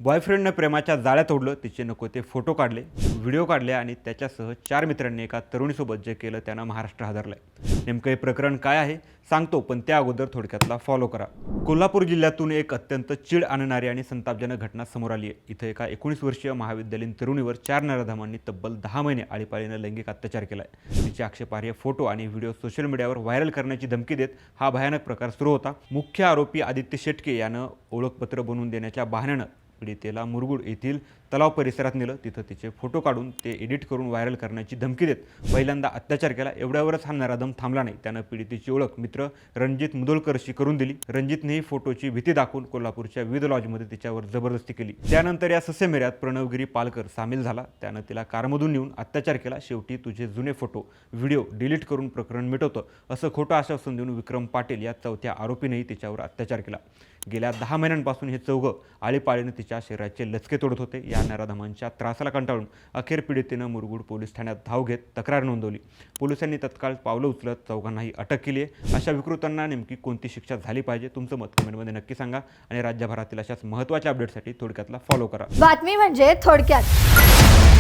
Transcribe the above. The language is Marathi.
बॉयफ्रेंडनं प्रेमाच्या जाळ्यात ओढलं, तिचे नको ते फोटो काढले, व्हिडिओ काढले आणि त्याच्यासह 4 मित्रांनी एका तरुणीसोबत जे केलं त्यानं महाराष्ट्र हादरलाय। नेमकं हे प्रकरण काय आहे सांगतो, पण त्या अगोदर थोडक्यातला फॉलो करा। कोल्हापूर जिल्ह्यातून एक अत्यंत चीड आणणारी आणि संतापजनक घटना समोर आली आहे। इथं एका 19 वर्षीय महाविद्यालयीन तरुणीवर 4 नराधमांनी तब्बल 10 महिने आळीपाळीनं लैंगिक अत्याचार केलाय। तिचे आक्षेपार्ह फोटो आणि व्हिडिओ सोशल मीडियावर व्हायरल करण्याची धमकी देत हा भयानक प्रकार सुरू होता। मुख्य आरोपी आदित्य शेटके यानं ओळखपत्र बनवून देण्याच्या बहाण्यानं पीडितेला मुरगुड येथील तलाव परिसरात नेलं। तिथं तिचे फोटो काढून ते एडिट करून व्हायरल करण्याची धमकी देत पहिल्यांदा अत्याचार केला। एवढ्यावरच हा नराधम थांबला नाही, त्यानं पीडितेची ओळख मित्र रणजित मुदोलकरशी करून दिली। रणजितनेही फोटोची भीती दाखवून कोल्हापूरच्या विविध लॉजमध्ये तिच्यावर जबरदस्ती केली। त्यानंतर या ससेमेऱ्यात प्रणवगिरी पालकर सामील झाला। त्यानं तिला कारमधून नेऊन अत्याचार केला। शेवटी तुझे जुने फोटो व्हिडिओ डिलीट करून प्रकरण मिटवतं असं खोटं आश्वासन देऊन विक्रम पाटील या चौथ्या आरोपीनेही तिच्यावर अत्याचार केला। गेल्या 10 महिन्यांपासून हे चौघं आळीपाळीनं तिच्या शरीराचे लचके तोडत होते। या नराधमांच्या त्रासाला कंटाळून अखेर पीडितेनं मुरगुड पोलीस ठाण्यात धाव घेत तक्रार नोंदवली। पोलिसांनी तत्काळ पावलं उचलत चौघांनाही अटक केली आहे। अशा विकृतांना नेमकी कोणती शिक्षा झाली पाहिजे, तुमचं मत कमेंटमध्ये नक्की सांगा आणि राज्यभरातील अशाच महत्त्वाच्या अपडेटसाठी थोडक्यातला फॉलो करा। बातमी म्हणजे थोडक्यात।